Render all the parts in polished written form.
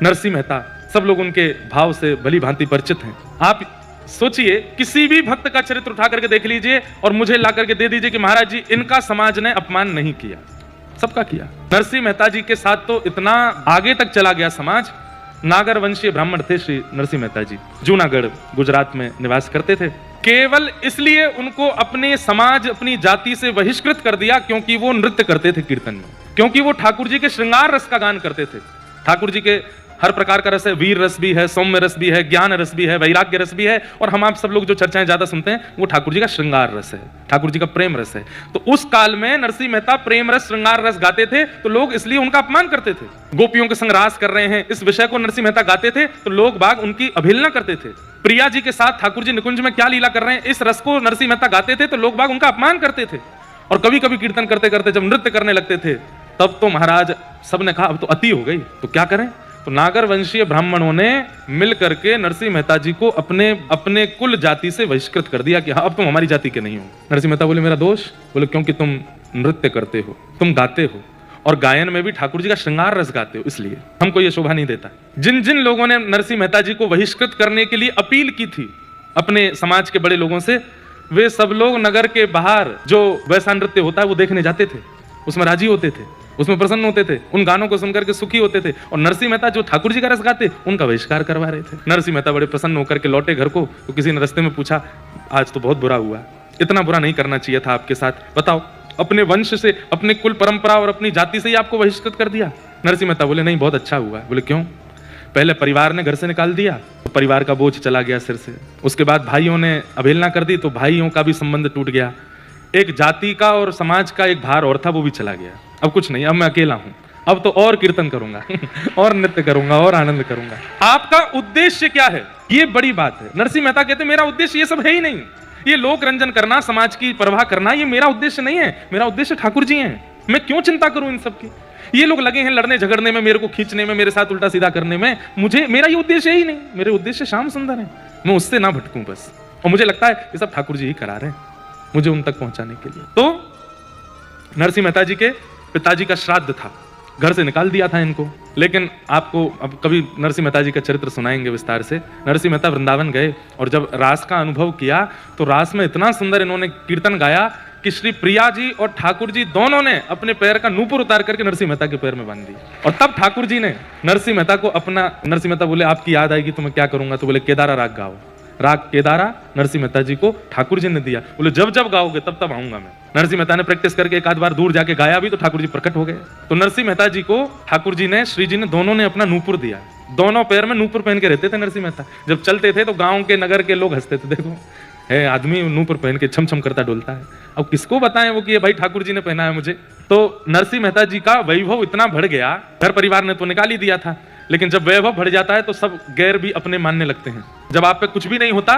नरसिंह मेहता, सब लोग उनके भाव से भली भांति परिचित हैं। आप सोचिए, किसी भी भक्त का चरित्र उठा करके देख लीजिए और मुझे ला करके दे दीजिए कि महाराज जी इनका समाज ने अपमान नहीं किया। सबका किया। नरसिंह मेहता जी के साथ तो इतना आगे तक चला गया समाज। नागर वंशीय ब्राह्मण थे श्री नरसिंह मेहता जी, जूनागढ़ गुजरात में निवास करते थे। केवल इसलिए उनको अपने समाज, अपनी जाति से बहिष्कृत कर दिया क्योंकि वो नृत्य करते थे कीर्तन में, क्योंकि वो ठाकुर जी के श्रृंगार रस का गान करते थे। ठाकुर जी के हर प्रकार का रस है, वीर रस भी है, सौम्य रस भी है, ज्ञान रस भी है, वैराग्य रस भी है, और हम आप सब लोग जो चर्चाएं ज्यादा सुनते हैं वो ठाकुर जी का श्रृंगार रस है, ठाकुर जी का प्रेम रस है। तो उस काल में नरसिंह मेहता प्रेम रस, श्रृंगार रस गाते थे, तो लोग इसलिए उनका अपमान करते थे। गोपियों के संग रास कर रहे हैं, इस विषय को नरसिंह मेहता गाते थे तो लोग बाग उनकी अवहेलना करते थे। प्रिया जी के साथ ठाकुर जी निकुंज में क्या लीला कर रहे हैं, इस रस को नरसिंह मेहता गाते थे तो लोग बाग उनका अपमान करते थे। और कभी कभी कीर्तन करते करते जब नृत्य करने लगते थे तब तो महाराज सबने कहा अब तो अति हो गई, तो क्या करें। तो नागर वंशीय ब्राह्मणों ने मिल करके नरसिंह मेहता जी को अपने कुल जाति से बहिष्कृत कर दिया कि हाँ अब तुम हमारी जाति के नहीं हो। नरसिंह मेहता बोले मेरा दोष? बोले क्योंकि तुम नृत्य करते हो, तुम गाते हो, और गायन में भी ठाकुर जी का श्रृंगार रस गाते हो, इसलिए हमको यह शोभा नहीं देता। जिन जिन लोगों ने नरसिंह मेहता जी को बहिष्कृत करने के लिए अपील की थी अपने समाज के बड़े लोगों से, वे सब लोग नगर के बाहर जो वैसा नृत्य होता है वो देखने जाते थे, उसमें राजी होते थे, उसमें प्रसन्न होते थे, उन गानों को सुनकर के सुखी होते थे। और नरसिंह मेहता जो ठाकुर जी का रस गाते उनका बहिष्कार करवा रहे थे। नरसिंह मेहता बड़े प्रसन्न होकर के लौटे घर को, तो किसी ने रास्ते में पूछा आज तो बहुत बुरा हुआ, इतना बुरा नहीं करना चाहिए था आपके साथ, बताओ अपने वंश से, अपने कुल परंपरा और अपनी जाति से ही आपको बहिष्कृत कर दिया। नरसिंह मेहता बोले नहीं बहुत अच्छा हुआ। बोले क्यों? पहले परिवार ने घर से निकाल दिया तो परिवार का बोझ चला गया सिर से, उसके बाद भाइयों ने अवहेलना कर दी तो भाइयों का भी संबंध टूट गया, एक जाति का और समाज का एक भार और था वो भी चला गया। अब कुछ नहीं, अब मैं अकेला हूं, अब तो और कीर्तन करूंगा और नृत्य करूंगा और आनंद करूंगा। आपका उद्देश्य क्या है, ये बड़ी बात है। नरसिंह मेहता कहते मेरा उद्देश्य ये सब है ही नहीं, ये लोक रंजन करना, समाज की परवाह करना, ये मेरा उद्देश्य नहीं है। मेरा उद्देश्य ठाकुर जी हैं, मैं क्यों चिंता करूं इन सब की। ये लोग लगे हैं लड़ने झगड़ने में, मेरे को खींचने में, मेरे साथ उल्टा सीधा करने में, मेरा ये उद्देश्य ही नहीं। मेरे उद्देश्य श्याम सुंदर है, मैं उससे ना भटकूं बस। और मुझे लगता है ये सब ठाकुर जी ही करा रहे हैं मुझे उन तक पहुंचाने के लिए। तो नरसिंह मेहता जी के पिताजी का श्राद्ध था, घर से निकाल दिया था इनको। लेकिन आपको अब कभी नरसिंह मेहता जी का चरित्र सुनाएंगे विस्तार से। नरसिंह मेहता वृंदावन गए और जब रास का अनुभव किया तो रास में इतना सुंदर इन्होंने कीर्तन गाया कि श्री प्रिया जी और ठाकुर जी दोनों ने अपने पैर का नूपुर उतार करके नरसिंह मेहता के पैर में बांध दी। और तब ठाकुर जी ने नरसिंह मेहता को अपना, नरसिंह मेहता बोले आपकी याद आएगी तो मैं क्या करूंगा, तो बोले केदारा राग गाओ। राग केदारा नरसिंह मेहता जी को ठाकुर जी ने दिया। बोले जब जब गाओगे तब तब आऊंगा मैं। नरसिंह मेहता ने प्रैक्टिस करके एक आध बार दूर जाके गाया भी तो ठाकुर जी प्रकट हो गए। तो नरसिंह मेहता जी को ठाकुर जी ने, श्री जी ने, दोनों ने अपना नूपुर दिया। दोनों पैर में नूपुर पहन के रहते थे नरसिंह मेहता। जब चलते थे तो गांव के, नगर के लोग हंसते थे, देखो है आदमी नूपुर पहन के छम छम करता डोलता है। अब किसको बताएं वो कि ये भाई ठाकुर जी ने पहना है मुझे। तो नरसिंह मेहता जी का वैभव इतना बढ़ गया, घर परिवार ने तो निकाल ही दिया था, लेकिन जब वैभव बढ़ जाता है तो सब गैर भी अपने मानने लगते हैं। जब आप पे कुछ भी नहीं होता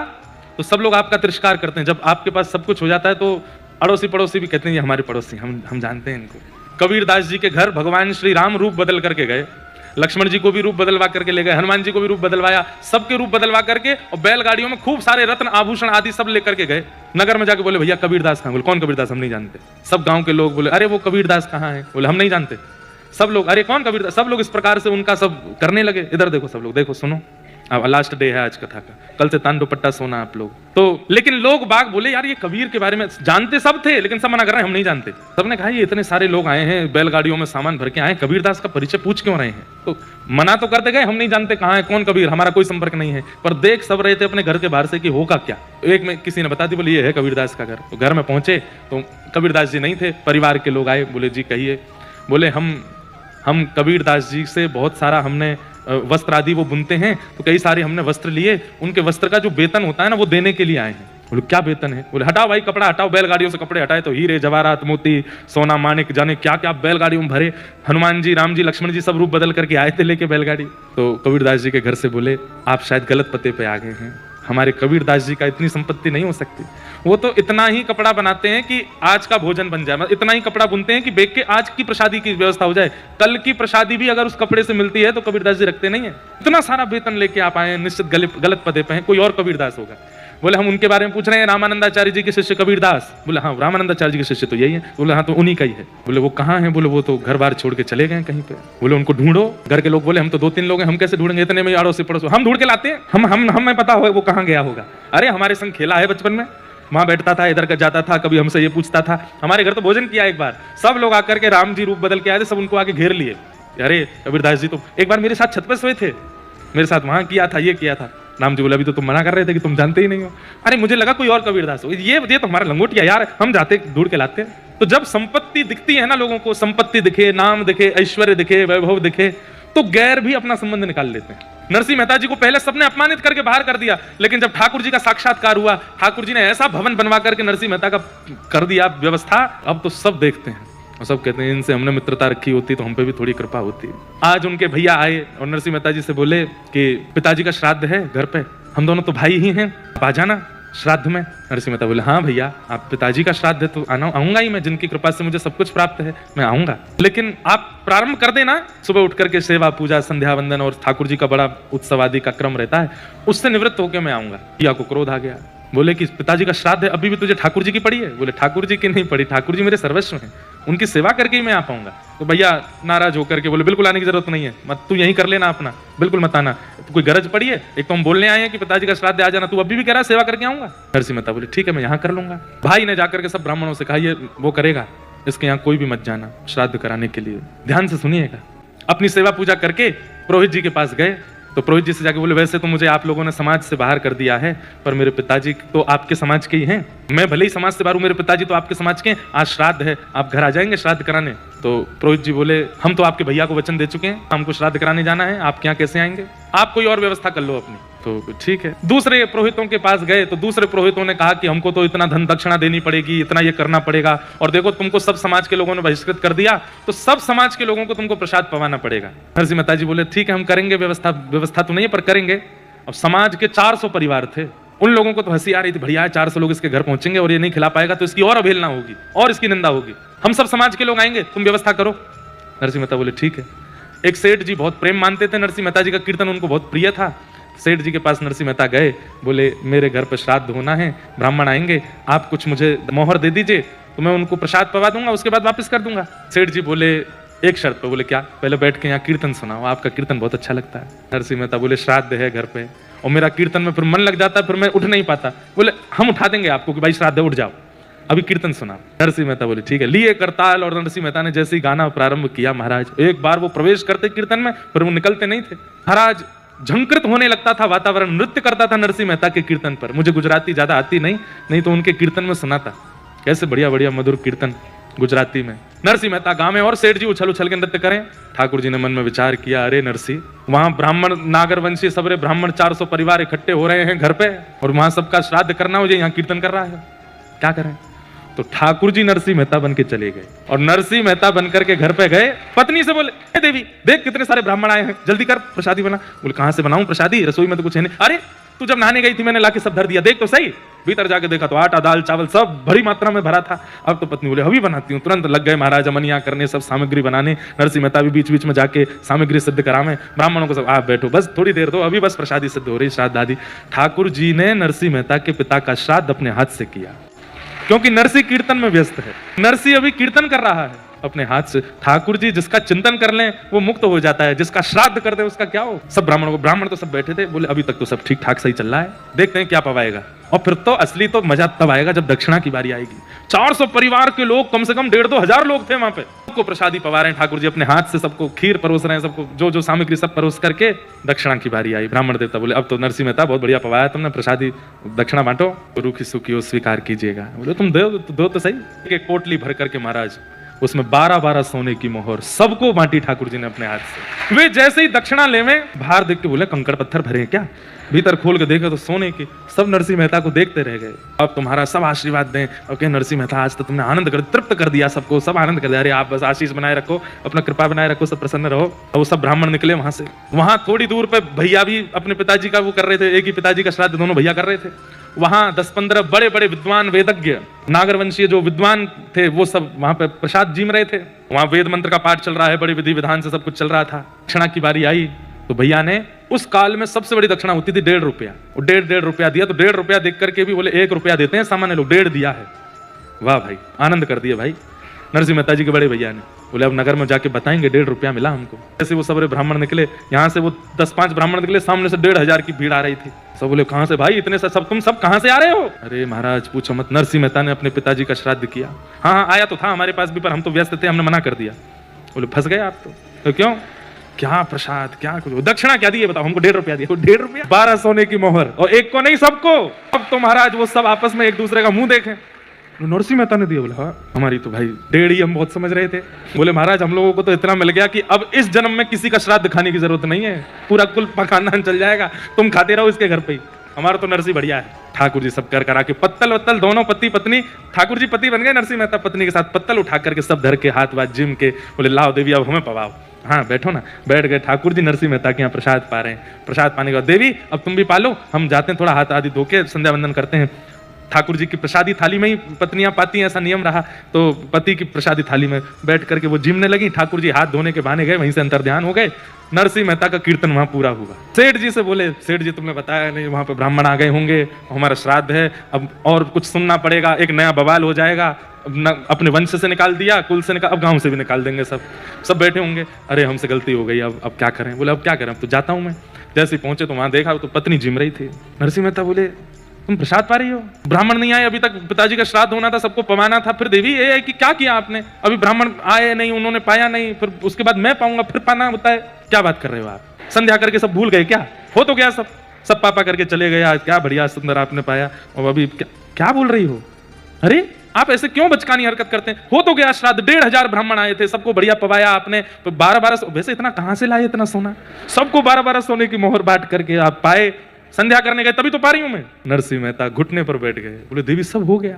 तो सब लोग आपका तिरस्कार करते हैं। जब आपके पास सब कुछ हो जाता है तो अड़ोसी पड़ोसी भी कहते हैं ये हमारे पड़ोसी, हम जानते हैं इनको। कबीरदास जी के घर भगवान श्री राम रूप बदल करके गए, लक्ष्मण जी को भी रूप बदलवा करके ले गए, हनुमान जी को भी रूप बदलवाया, सबके रूप बदलवा करके, और बैलगाड़ियों में खूब सारे रत्न आभूषण आदि सब लेकर के गए। नगर में जाके बोले भैया कबीरदास कहाँ? बोले कौन कबीरदास? हम नहीं जानते। सब गांव के लोग बोले अरे वो कबीरदास कहाँ है? बोले हम नहीं जानते। सब लोग अरे कौन कबीरदास? सब लोग इस प्रकार से उनका सब करने लगे। इधर देखो सब लोग, देखो सुनो, अब लास्ट डे है आज कथा का, कल से तान दुपट्टा सोना आप लोग। तो लेकिन लोग बाग बोले यार ये कबीर के बारे में जानते सब थे, लेकिन सब मना कर रहे हैं हम नहीं जानते। सबने कहा ये इतने सारे लोग आए हैं, बैलगाड़ियों में सामान भर के आए, कबीरदास का परिचय पूछ क्यों रहे हैं? तो मना तो करते गए हम नहीं जानते कहाँ है, कौन कबीर, हमारा कोई संपर्क नहीं है। पर देख सब रहे थे अपने घर के बाहर से कि होगा क्या। एक में किसी ने बता दी, बोले ये है कबीरदास का घर। तो घर में पहुंचे तो कबीरदास जी नहीं थे, परिवार के लोग आए। बोले जी कहिए। बोले हम कबीरदास जी से बहुत सारा हमने वस्त्र आदि वो बुनते हैं, तो कई सारे हमने वस्त्र लिए, उनके वस्त्र का जो वेतन होता है ना वो देने के लिए आए हैं। बोले क्या वेतन है? बोले हटाओ भाई कपड़ा हटाओ। बैलगाड़ियों से कपड़े हटाए तो हीरे जवाहरात मोती सोना माणिक जाने क्या क्या बैलगाड़ियों में भरे। हनुमान जी, राम जी, लक्ष्मण जी सब रूप बदल करके आए थे लेके बैलगाड़ी। तो कबीरदास जी के घर से बोले आप शायद गलत पते पे आ गए हैं, हमारे कबीरदास जी का इतनी संपत्ति नहीं हो सकती। वो तो इतना ही कपड़ा बनाते हैं कि आज का भोजन बन जाए, मतलब इतना ही कपड़ा बुनते हैं कि बेच के आज की प्रसादी की व्यवस्था हो जाए, कल की प्रसादी भी अगर उस कपड़े से मिलती है तो कबीरदास जी रखते नहीं है। इतना सारा वेतन लेके आप आए, निश्चित गलत पते पे हैं, कोई और कबीरदास होगा। बोले हम उनके बारे में पूछ रहे हैं, रामानंदाचार्य जी के शिष्य कबीरदास। बोले हाँ, रामानंदाचार्य जी के शिष्य तो यही है। बोले हाँ, तो उन्हीं का ही है। बोले वो कहाँ है? बोले वो तो घर बार छोड़ के चले गए कहीं पे। बोले उनको ढूंढो। घर के लोग बोले हम तो 2-3 लोग हैं, हम कैसे ढूंढेंगे, इतने में अड़ोसी पड़ोसी हम ढूंढ के लाते हैं, हमें पता होगा वो कहाँ गया होगा। अरे हमारे संग खेला है बचपन में, वहां बैठता था, इधर का जाता था, कभी हमसे ये पूछता था। हमारे घर तो भोजन किया एक बार, सब लोग आकर के राम जी रूप बदल के आए थे, सब उनको आके घेर लिए। अरे कबीरदास जी तो एक बार मेरे साथ छत पे सोए थे, मेरे साथ वहां किया था, ये किया था। राम जी बोले अभी तो तुम मना कर रहे थे कि तुम जानते ही नहीं हो। अरे मुझे लगा कोई और कबीरदास हो, ये तो हमारा लंगोटिया यार, हम जाते ढूंढ के लाते। तो जब संपत्ति दिखती है ना लोगों को, संपत्ति दिखे, नाम दिखे, ऐश्वर्य दिखे, वैभव दिखे, तो गैर भी अपना संबंध निकाल लेते हैं। नरसिंह मेहता जी को पहले सबने अपमानित करके बाहर कर दिया, लेकिन जब ठाकुर जी का साक्षात्कार हुआ, ठाकुर जी ने ऐसा भवन बनवा करके नरसिंह मेहता का कर दिया व्यवस्था, अब तो सब देखते हैं और सब कहते हैं इनसे हमने मित्रता रखी होती तो हम पे भी थोड़ी कृपा होती। आज उनके भैया आए और नरसिंह मेहता जी से बोले कि पिताजी का श्राद्ध है घर पे, हम दोनों तो भाई ही हैं, आप आ जाना श्राद्ध में। नरसिंह मेहता बोले हाँ भैया, आप पिताजी का श्राद्ध है तो आऊंगा ही मैं, जिनकी कृपा से मुझे सब कुछ प्राप्त है, मैं आऊंगा। लेकिन आप प्रारंभ कर देना, सुबह उठ करके सेवा पूजा संध्या वंदन और ठाकुर जी का बड़ा उत्सव आदि का क्रम रहता है, उससे निवृत्त होकर मैं आऊंगा। पिया को क्रोध आ गया, बोले कि पिताजी का श्राद्ध है, अभी भी तुझे ठाकुर जी की पड़ी है? बोले ठाकुर जी की नहीं पड़ी, ठाकुर जी मेरे सर्वस्व हैं, उनकी सेवा करके ही मैं आ पाऊंगा। तो भैया नाराज होकर के बोले बिल्कुल आने की जरूरत नहीं है, मत तू यहीं कर लेना अपना, बिल्कुल मत आना, तो कोई गरज पड़ी है? एक तो हम बोलने आए हैं कि पिताजी का श्राद्ध आ जाना, तू अभी भी कह रहा है सेवा करके आऊंगा। नरसिंह मेहता बोले ठीक है मैं यहाँ कर लूंगा। भाई ने जाकर के सब ब्राह्मणों से कहा ये वो करेगा, इसके यहाँ कोई भी मत जाना श्राद्ध कराने के लिए। ध्यान से सुनिएगा। अपनी सेवा पूजा करके पुरोहित जी के पास गए, तो पुरोहित जी से जाके बोले वैसे तो मुझे आप लोगों ने समाज से बाहर कर दिया है, पर मेरे पिताजी तो आपके समाज के ही हैं, मैं भले ही समाज से बाहर हूं, मेरे पिताजी तो आपके समाज के हैं, आज श्राद्ध है, आप घर आ जाएंगे श्राद्ध कराने? तो पुरोहित जी बोले हम तो आपके भैया को वचन दे चुके हैं, हमको श्राद्ध कराने जाना है, आप क्या कैसे आएंगे? आप कोई और व्यवस्था कर लो अपनी। तो ठीक है। दूसरे पुरोहितों के पास गए तो दूसरे पुरोहितों ने कहा कि हमको तो इतना धन दक्षिणा देनी पड़ेगी, इतना ये करना पड़ेगा, और देखो तुमको सब समाज के लोगों ने बहिष्कृत कर दिया, तो सब समाज के लोगों को तुमको प्रसाद पवाना पड़ेगा। नरसिंह मेहता जी बोले ठीक है हम करेंगे व्यवस्था तो नहीं है पर करेंगे। अब समाज के 400 परिवार थे, उन लोगों को तो हंसी आ रही थी, बढ़िया है 400 लोग इसके घर पहुंचेंगे और ये नहीं खिला पाएगा तो इसकी और अवहेलना होगी और इसकी निंदा होगी, हम सब समाज के लोग आएंगे, तुम व्यवस्था करो। नरसिंह मेहता बोले ठीक है। एक सेठ जी बहुत प्रेम मानते थे नरसिंह मेहता जी का, कीर्तन उनको बहुत प्रिय था। सेठ जी के पास नरसिंह मेहता गए, बोले मेरे घर पर श्राद्ध होना है, ब्राह्मण आएंगे, आप कुछ मुझे मोहर दे दीजिए तो मैं उनको प्रसाद पवा दूंगा, उसके बाद वापस कर दूंगा। सेठ जी बोले एक शर्त पे। बोले क्या? पहले बैठ के यहाँ कीर्तन सुनाओ, आपका कीर्तन बहुत अच्छा लगता है। नरसिंह मेहता बोले श्राद्ध है घर पे और मेरा कीर्तन में फिर मन लग जाता है, फिर मैं उठ नहीं पाता। बोले हम उठा देंगे आपको कि भाई श्राद्ध है, उठ जाओ, अभी कीर्तन सुना। नरसिंह मेहता बोले ठीक है। लिए करताल और नरसिंह मेहता ने जैसे ही गाना प्रारंभ किया, महाराज एक बार वो प्रवेश करते कीर्तन में, फिर वो निकलते नहीं थे। महाराज झंकृत होने लगता था वातावरण, नृत्य करता था नरसिंह मेहता के कीर्तन पर। मुझे गुजराती ज्यादा आती नहीं तो उनके कीर्तन में सुना था, कैसे बढ़िया बढ़िया मधुर कीर्तन गुजराती में। नरसिंह मेहता गाँव में और सेठ जी उछल उछल के नृत्य करें। ठाकुर जी ने मन में विचार किया, अरे नरसिंह, वहां ब्राह्मण नागरवंशी सबरे ब्राह्मण 400 परिवार इकट्ठे हो रहे हैं घर पे और वहां सबका श्राद्ध करना हो, यहाँ कीर्तन कर रहा है, क्या करें? तो ठाकुर जी नरसिंह मेहता बन के चले गए और नरसिंह मेहता बनकर के घर पे गए। पत्नी से बोले ए देवी देख कितने सारे ब्राह्मण आए हैं, जल्दी कर प्रसादी बना। बोले कहां से बनाऊं प्रसादी, रसोई में तो कुछ है नहीं। अरे तू जब नहाने गई थी मैंने लाके सब धर दिया, देख तो सही। भीतर जाके देखा तो आटा दाल चावल सब बड़ी मात्रा में भरा था। अब तो पत्नी बोले अभी बनाती हूँ। तुरंत लग गए महाराज अमनिया करने, सब सामग्री बनाने। नरसिंह मेहता भी बीच बीच में जाके सामग्री सिद्ध करावे, ब्राह्मणों को सब आप बैठो बस थोड़ी देर दो, अभी बस प्रसादी सिद्ध हो रही, श्राद्ध आदि। ठाकुर जी ने नरसिंह मेहता के पिता का श्राद्ध अपने हाथ से किया, क्योंकि नरसिंह कीर्तन में व्यस्त है। नरसिंह अभी कीर्तन कर रहा है अपने हाथ से। ठाकुर जी जिसका चिंतन कर लें वो मुक्त हो जाता है, जिसका श्राद्ध कर दे उसका क्या हो। सब ब्राह्मण तो सब बैठे थे, बोले अभी तक तो सब ठीक ठाक सही चल रहा है, देखते हैं क्या पवाएगा। और फिर तो असली तो मजा तब आएगा जब दक्षिणा की बारी आएगी। 400 परिवार के लोग, कम से कम 1,500 हजार लोग थे वहां पे, सबको प्रसादी पवा रहे हैं ठाकुर जी अपने हाथ से, सबको खीर परोस रहे हैं, सबको जो सामग्री सब परोस करके दक्षिणा की बारी आई। ब्राह्मण देवता बोले अब तो नरसिंह मेहता बहुत बढ़िया पवाया तुमने, प्रसादी दक्षिणा बांटो, रूखी सूखी हो स्वीकार कीजिएगा। बोले तुम दो तो सही। एक पोटली भर करके महाराज उसमें 12-12 सोने की मोहर सबको बांटी ठाकुर जी ने अपने हाथ से। वे जैसे ही दक्षिणा लेवे, बाहर देख के बोले कंकड़ पत्थर भरे हैं क्या? भीतर खोल के देखे तो सोने की। सब नरसिंह मेहता को देखते रह गए। अब तुम्हारा सब आशीर्वाद दें। ओके नरसिंह मेहता आज तो तुमने आनंद कर, तृप्त कर दिया सबको, सब आनंद कर दिया। अरे आप बस आशीष बनाए रखो, अपना कृपा बनाए रखो, सब प्रसन्न रहो। और वो सब ब्राह्मण निकले वहां से। वहां थोड़ी दूर पे भैया भी अपने पिताजी का वो कर रहे थे, एक ही पिताजी का श्राद्ध दोनों भैया कर रहे थे। वहां 10-15 बड़े बड़े विद्वान वेदज्ञ नागरवंशीय जो विद्वान थे वो सब वहां पे प्रसाद जीम रहे थे। वहां वेद मंत्र का पाठ चल रहा है, बड़े विधि विधान से सब कुछ चल रहा था। दक्षिणा की बारी आई तो भैया ने उस काल में सबसे बड़ी दक्षिणा होती थी 1.5 रुपया, और 1.5 रुपया दिया। तो 1.5 रुपया देख करके भी बोले 1 रुपया देते हैं सामान्य लोग, 1.5 दिया है। वाह भाई, आनंद कर दिया भाई नरसिंह मेहता जी के बड़े भैया ने। बोले अब नगर में जाके बताएंगे 1.5 रुपया मिला हमको। जैसे वो सबरे ब्राह्मण निकले, यहाँ से वो 10-5 ब्राह्मण निकले, सामने से 1,500 की भीड़ आ रही थी। सब बोले कहाँ से भाई इतने सब तुम सब कहाँ से आ रहे हो? अरे महाराज पूछो मत, नरसिंह मेहता ने अपने पिताजी का श्राद्ध किया। हाँ हाँ आया तो था हमारे पास भी, पर हम तो व्यस्त थे, हमने मना कर दिया। बोले फंस गए आप तो क्यों? क्या प्रसाद, क्या कुछ दक्षिणा क्या दी बताओ हमको? 1.5 रुपया दिया। 1.5 रुपया, 12 सोने की मोहर, और एक को नहीं सबको। अब तो महाराज वो सब आपस में एक दूसरे का मुंह देखें। नरसिंह मेहता ने दिया। बोला हाँ हमारी तो भाई 1.5 ही हम बहुत समझ रहे थे। बोले महाराज हम लोगों को तो इतना मिल गया कि अब इस जन्म में किसी का श्राद्ध खाने की जरूरत नहीं है, पूरा कुल खानदान चल जाएगा, तुम खाते रहो इसके घर पे ही, हमारा तो नरसिंह बढ़िया है। ठाकुर जी सब कर करा के पत्तल वत्तल दोनों पति पत्नी, ठाकुर जी पति बन गए, नरसिंह मेहता पत्नी के साथ पत्तल उठा करके सब धर के हाथ वाथ जिम के। बोले लाओ देवी अब हमें पवाओ। हाँ बैठो ना। बैठ गए। ठाकुर जी नरसिंह मेहता के यहाँ प्रसाद पा रहे हैं। प्रसाद पाने के बाद देवी अब तुम भी पालो, हम जाते हैं थोड़ा हाथ आदि धो के संध्या वंदन करते हैं। ठाकुर जी की प्रसादी थाली में ही पत्नियां पाती हैं, ऐसा नियम रहा। तो पति की प्रसादी थाली में बैठ करके वो जिमने लगी। ठाकुर जी हाथ धोने के बहाने गए, वहीं से अंतर ध्यान हो गए। नरसिंह मेहता का कीर्तन वहां पूरा हुआ। सेठ जी से बोले सेठ जी तुमने बताया नहीं, वहां पे ब्राह्मण आ गए होंगे, हमारा श्राद्ध है, अब और कुछ सुनना पड़ेगा, एक नया बवाल हो जाएगा। अपने वंश से निकाल दिया, कुल से निकाल, अब गांव से भी निकाल देंगे, सब बैठे होंगे। अरे हमसे गलती हो गई, अब क्या करें? बोले अब क्या करें, अब तो जाता हूं मैं। जैसे ही पहुंचे तो वहां देखा तो पत्नी जिम रही थी। नरसिंह मेहता बोले तुम प्रसाद पा रही हो? ब्राह्मण नहीं आए अभी तक, पिताजी का श्राद्ध होना था, सबको पवाना था। फिर देवी ये है कि क्या किया आपने? अभी ब्राह्मण आए नहीं, उन्होंने पाया नहीं, फिर उसके बाद मैं पाऊंगा, फिर पाना होता है। क्या बात कर रहे हो आप? संध्या करके सब भूल गए क्या? हो तो गया सब पापा करके चले गए, आज क्या बढ़िया सुंदर आपने पाया, और अभी क्या बोल रही हो? अरे आप ऐसे क्यों बचकानी हरकत करते हैं? हो तो गया श्राद्ध, 1,500 ब्राह्मण आए थे, सबको बढ़िया पवाया आपने। 12-12 वैसे इतना कहां से लाए इतना सोना? सबको 12-12 सोने की मोहर बांट करके आप पाए। संध्या करने गए तभी तो पा रही हूं मैं। नरसिंह मेहता घुटने पर बैठ गए। बोले देवी सब हो गया,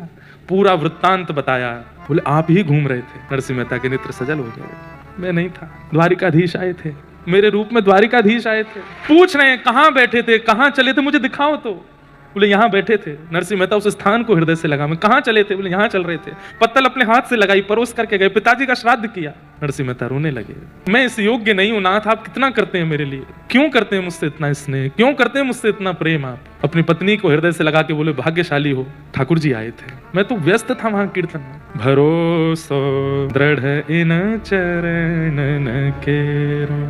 पूरा वृत्तांत बताया। बोले आप ही घूम रहे थे। नरसिंह मेहता के नेत्र सजल हो गए। मैं नहीं था, द्वारिकाधीश आए थे, मेरे रूप में द्वारिकाधीश आए थे। पूछ रहे हैं कहां बैठे थे, कहां चले थे, मुझे दिखाओ तो। बोले यहां बैठे थे। नरसिंह मेहता उस स्थान को हृदय से लगा। मैं कहां चले थे? बोले यहां चल रहे थे। पत्तल अपने हाथ से लगाई, परोस करके गए, पिताजी का श्राद्ध किया। नरसिंह मेहता रोने लगे। मैं इस योग्य नहीं हूं नाथ, आप कितना करते हैं मेरे लिए, क्यों करते हैं मुझसे इतना स्नेह, क्यों करते हैं मुझसे इतना प्रेम? आप अपनी पत्नी को हृदय से लगा के बोले भाग्यशाली हो, ठाकुर जी आए थे, मैं तो व्यस्त था वहां कीर्तन में। भरोसो दृढ़ इन चरण केरो